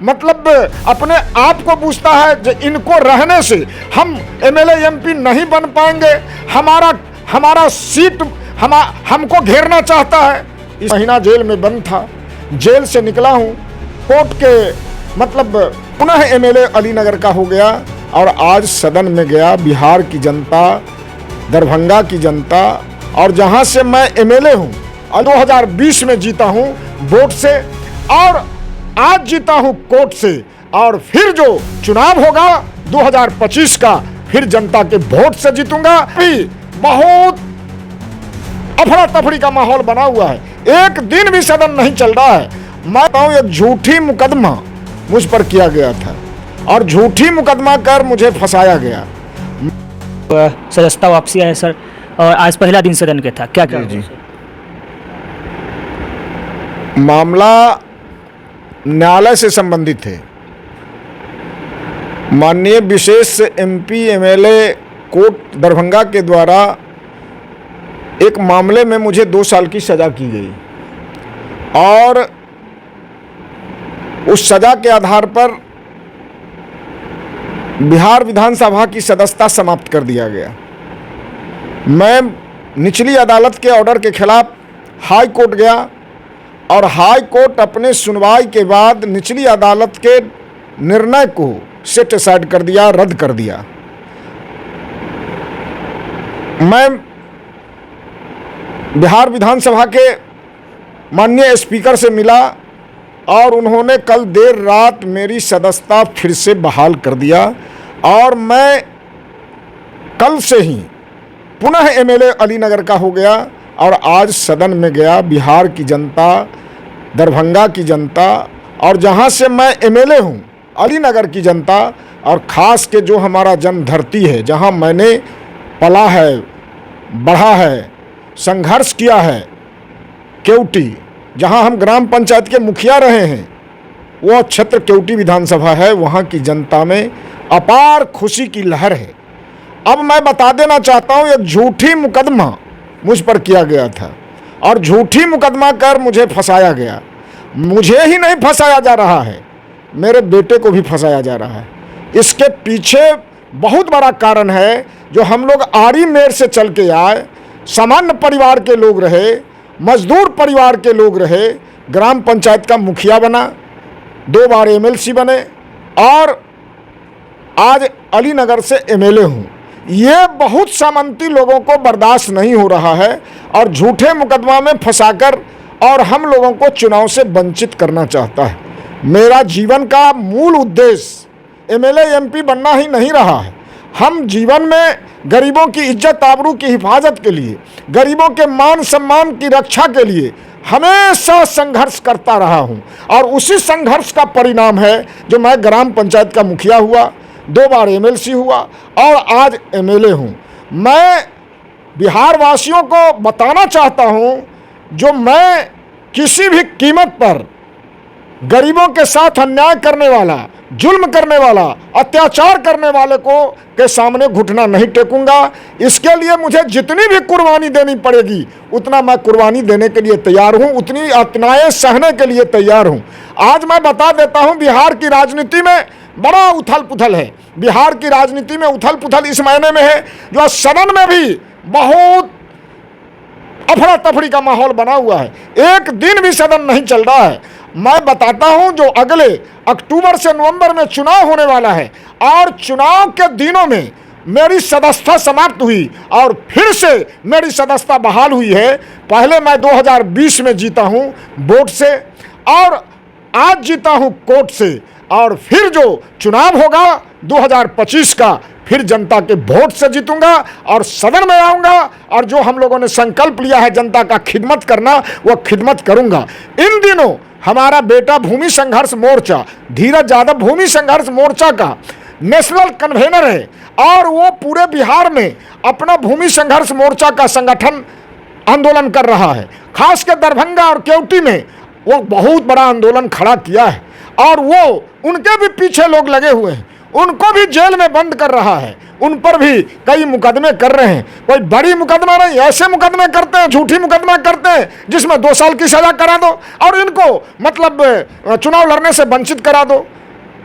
मतलब अपने आप को पूछता है कि इनको रहने से हम एमएलए एमपी नहीं बन पाएंगे, हमारा सीट हमको घेरना चाहता है। इस महीना जेल में बंद था, जेल से निकला हूँ, कोर्ट के मतलब पुनः एमएलए अलीनगर का हो गया और आज सदन में गया। बिहार की जनता, दरभंगा की जनता और जहाँ से मैं एमएलए हूँ 2020 में जीता हूँ वोट से और आज जीता हूं कोर्ट से, और फिर जो चुनाव होगा 2025 का फिर जनता के वोट से जीतूंगा। भी बहुत अफरा तफरी का माहौल बना हुआ है, एक दिन भी सदन नहीं चल रहा है। मैं बताऊं, एक झूठी मुकदमा मुझ पर किया गया था और झूठी मुकदमा कर मुझे फंसाया गया। सदस्यता वापसी है सर, और आज पहला दिन सदन के था, क्या क्या जी मामला न्यायालय से संबंधित है। माननीय विशेष एमपी एमएलए कोर्ट दरभंगा के द्वारा एक मामले में मुझे 2 साल की सजा की गई और उस सजा के आधार पर बिहार विधानसभा की सदस्यता समाप्त कर दिया गया। मैं निचली अदालत के ऑर्डर के खिलाफ हाई कोर्ट गया और हाई कोर्ट अपने सुनवाई के बाद निचली अदालत के निर्णय को सेट असाइड कर दिया, रद्द कर दिया। मैं बिहार विधानसभा के माननीय स्पीकर से मिला और उन्होंने कल देर रात मेरी सदस्यता फिर से बहाल कर दिया और मैं कल से ही पुनः एमएलए अलीनगर का हो गया और आज सदन में गया। बिहार की जनता, दरभंगा की जनता और जहाँ से मैं एमएलए हूँ अलीनगर की जनता और ख़ास के जो हमारा जन्म धरती है, जहाँ मैंने पला है, बढ़ा है, संघर्ष किया है, केवटी, जहाँ हम ग्राम पंचायत के मुखिया रहे हैं, वह क्षेत्र केवटी विधानसभा है। वहाँ की जनता में अपार खुशी की लहर है। अब मैं बता देना चाहता हूँ, एक झूठी मुकदमा मुझ पर किया गया था और झूठी मुकदमा कर मुझे फंसाया गया। मुझे ही नहीं फंसाया जा रहा है, मेरे बेटे को भी फंसाया जा रहा है। इसके पीछे बहुत बड़ा कारण है, जो हम लोग आरी मेर से चल के आए, सामान्य परिवार के लोग रहे, मजदूर परिवार के लोग रहे, ग्राम पंचायत का मुखिया बना, 2 बार एमएलसी बने और आज अलीनगर से एमएलए हूँ। ये बहुत सामंती लोगों को बर्दाश्त नहीं हो रहा है और झूठे मुकदमा में फंसाकर और हम लोगों को चुनाव से वंचित करना चाहता है। मेरा जीवन का मूल उद्देश्य एमएलए एमपी बनना ही नहीं रहा है। हम जीवन में गरीबों की इज्जत आबरू की हिफाजत के लिए, गरीबों के मान सम्मान की रक्षा के लिए हमेशा संघर्ष करता रहा हूँ और उसी संघर्ष का परिणाम है जो मैं ग्राम पंचायत का मुखिया हुआ, 2 बार एमएलसी हुआ और आज एमएलए हूँ। मैं बिहार वासियों को बताना चाहता हूँ, जो मैं किसी भी कीमत पर गरीबों के साथ अन्याय करने वाला, जुल्म करने वाला, अत्याचार करने वाले को के सामने घुटना नहीं टेकूंगा। इसके लिए मुझे जितनी भी कुर्बानी देनी पड़ेगी उतना मैं कुर्बानी देने के लिए तैयार हूँ, उतनी यातनाएं सहने के लिए तैयार हूँ। आज मैं बता देता हूँ, बिहार की राजनीति में बड़ा उथल पुथल है। बिहार की राजनीति में उथल पुथल इस मायने में है, जो सदन में भी बहुत अफरा तफरी का माहौल बना हुआ है, एक दिन भी सदन नहीं चल रहा है। मैं बताता हूं, जो अगले अक्टूबर से नवंबर में चुनाव होने वाला है और चुनाव के दिनों में मेरी सदस्यता समाप्त हुई और फिर से मेरी सदस्यता बहाल हुई है। पहले मैं 2020 में जीता हूं वोट से और आज जीता हूं कोर्ट से, और फिर जो चुनाव होगा 2025 का फिर जनता के वोट से जीतूंगा और सदन में आऊंगा और जो हम लोगों ने संकल्प लिया है जनता का खिदमत करना, वह खिदमत करूंगा। इन दिनों हमारा बेटा भूमि संघर्ष मोर्चा, धीरज यादव भूमि संघर्ष मोर्चा का नेशनल कन्वेनर है और वो पूरे बिहार में अपना भूमि संघर्ष मोर्चा का संगठन आंदोलन कर रहा है। खास कर दरभंगा और केवटी में वो बहुत बड़ा आंदोलन खड़ा किया है और वो उनके भी पीछे लोग लगे हुए हैं। उनको भी जेल में बंद कर रहा है, उन पर भी कई मुकदमे कर रहे हैं। कोई बड़ी मुकदमा नहीं, ऐसे मुकदमे करते हैं, झूठी मुकदमा करते हैं जिसमें 2 साल की सजा करा दो और इनको मतलब चुनाव लड़ने से वंचित करा दो।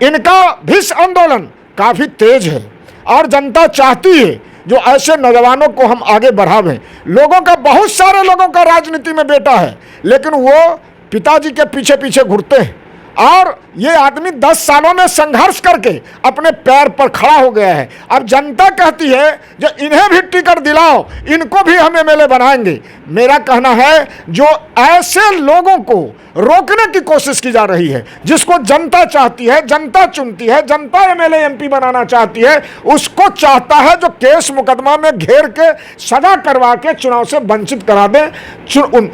इनका भीष आंदोलन काफी तेज है और जनता चाहती है जो ऐसे नौजवानों को हम आगे बढ़ावें। लोगों का, बहुत सारे लोगों का राजनीति में बेटा है, लेकिन वो पिताजी के पीछे पीछे घूरते हैं और ये आदमी 10 सालों में संघर्ष करके अपने पैर पर खड़ा हो गया है। अब जनता कहती है जो इन्हें भी टिकट दिलाओ, इनको भी हम एमएलए बनाएंगे। मेरा कहना है जो ऐसे लोगों को रोकने की कोशिश की जा रही है, जिसको जनता चाहती है, जनता चुनती है, जनता एमएलए एमपी बनाना चाहती है, उसको चाहता है जो केस मुकदमा में घेर के सजा करवा के चुनाव से वंचित करा दें।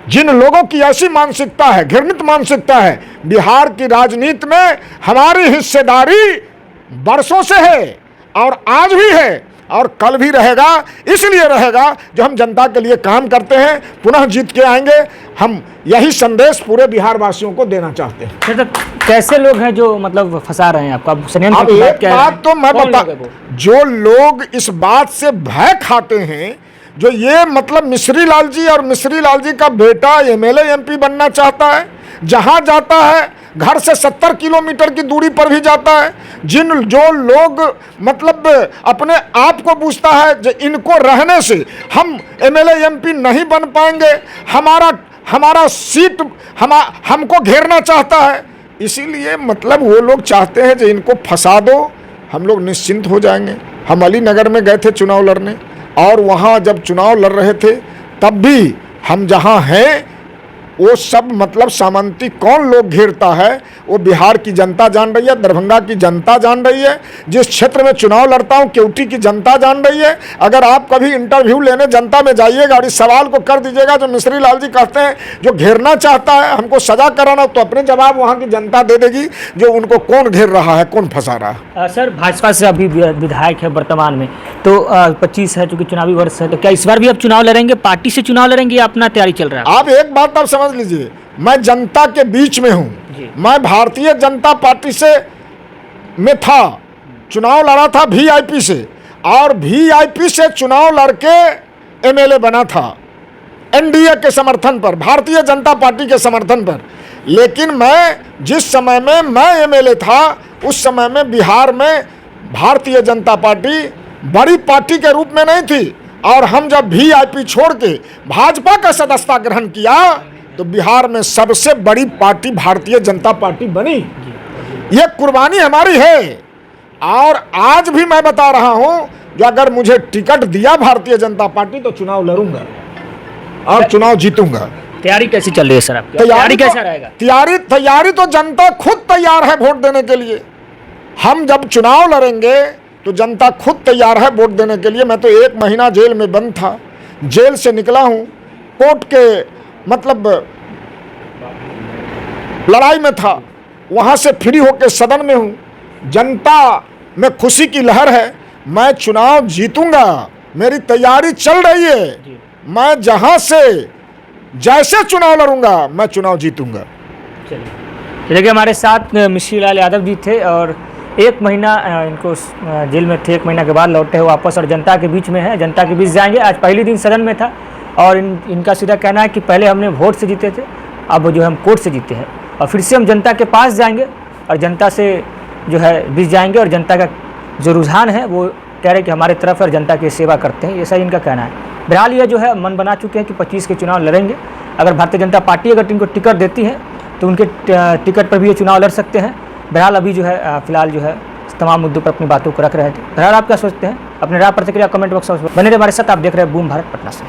जिन लोगों की ऐसी मानसिकता है, घृणित मानसिकता है, बिहार की राजनीति में हमारी हिस्सेदारी बरसों से है और आज भी है और कल भी रहेगा। इसलिए रहेगा जो हम जनता के लिए काम करते हैं, पुनः जीत के आएंगे। हम यही संदेश पूरे बिहार वासियों को देना चाहते हैं। फिर तो कैसे लोग हैं जो मतलब फंसा रहे हैं आपको? अब अब एक बात तो मैं बता, जो लोग इस बात से भय खाते हैं, जो ये मतलब मिश्री लाल जी और मिश्री लाल जी का बेटा एमएलए एमपी बनना चाहता है, जहां जाता है घर से 70 किलोमीटर की दूरी पर भी जाता है, जो लोग मतलब अपने आप को पूछता है जो इनको रहने से हम एमएलए एमपी नहीं बन पाएंगे, हमारा सीट हमको घेरना चाहता है, इसीलिए मतलब वो लोग चाहते हैं जो इनको फंसा दो, हम लोग निश्चिंत हो जाएंगे। हम अलीनगर में गए थे चुनाव लड़ने और वहाँ जब चुनाव लड़ रहे थे तब भी हम जहाँ हैं वो सब मतलब सामंती कौन लोग घेरता है वो बिहार की जनता जान रही है, दरभंगा की जनता जान रही है, जिस क्षेत्र में चुनाव लड़ता हूँ केवटी की जनता जान रही है। अगर आप कभी इंटरव्यू लेने जनता में जाइएगा और इस सवाल को कर दीजिएगा जो मिश्री लाल जी कहते हैं जो घेरना चाहता है हमको सजा कराना, तो अपने जवाब वहाँ की जनता दे देगी जो उनको कौन घेर रहा है, कौन फंसा रहा है। सर भाजपा से अभी विधायक है वर्तमान में, तो 25 है चूँकि चुनावी वर्ष है, तो क्या इस बार भी आप चुनाव लड़ेंगे, पार्टी से चुनाव लड़ेंगे या अपना तैयारी चल रहा है? आप एक बात आप समझ लीजिए, मैं जनता के बीच में हूँ। मैं भारतीय जनता पार्टी से में था, चुनाव लड़ा था वीआईपी से और वीआईपी से चुनाव लड़के एमएलए बना था एनडीए के समर्थन पर, भारतीय जनता पार्टी के समर्थन पर। लेकिन मैं जिस समय में मैं एमएलए था उस समय में बिहार में भारतीय जनता पार्टी बड़ी पार्टी के रूप में नहीं थी और हम जब वीआईपी छोड़ के भाजपा का सदस्यता ग्रहण किया तो बिहार में सबसे बड़ी पार्टी भारतीय जनता पार्टी बनी। ये कुर्बानी हमारी है और आज भी मैं बता रहा हूं कि अगर मुझे टिकट दिया भारतीय जनता पार्टी तो चुनाव लड़ूंगा और चुनाव जीतूंगा। तैयारी कैसी चल रही है सर आपकी? तैयारी कैसा रहेगा? तैयारी तो जनता खुद तैयार है वोट देने के लिए। हम जब चुनाव लड़ेंगे तो जनता खुद तैयार है वोट देने के लिए। मैं तो 1 महीना जेल में बंद था, जेल से निकला हूं, कोर्ट के मतलब लड़ाई में था, वहां से फ्री होकर सदन में हूं। जनता में खुशी की लहर है, मैं चुनाव जीतूंगा, मेरी तैयारी चल रही है। मैं जहां से जैसे चुनाव लड़ूंगा मैं चुनाव जीतूंगा। चलिए देखिए, हमारे साथ मिश्री लाल यादव जी थे और 1 महीना इनको जेल में थे, 1 महीना के बाद लौटे हो वापस और जनता के बीच में है, जनता के बीच जाएंगे। आज पहले दिन सदन में था और इनका सीधा कहना है कि पहले हमने वोट से जीते थे, अब जो हम कोर्ट से जीते हैं और फिर से हम जनता के पास जाएंगे और जनता से जो है बीच जाएंगे और जनता का जो रुझान है वो कह रहे हैं कि हमारे तरफ और जनता की सेवा करते हैं, ऐसा इनका कहना है। बहरहाल ये जो है मन बना चुके हैं कि 25 के चुनाव लड़ेंगे। अगर भारतीय जनता पार्टी अगर इनको टिकट देती है तो उनके टिकट पर भी ये चुनाव लड़ सकते हैं। बहरहाल अभी जो है फिलहाल जो है तमाम मुद्दों पर अपनी बातों को रख रहे थे। बहरहाल आप क्या सोचते हैं? अपने राय प्रतिक्रिया कमेंट बॉक्स में बने रहे हमारे साथ। आप देख रहे हैं बूम भारत पटना से।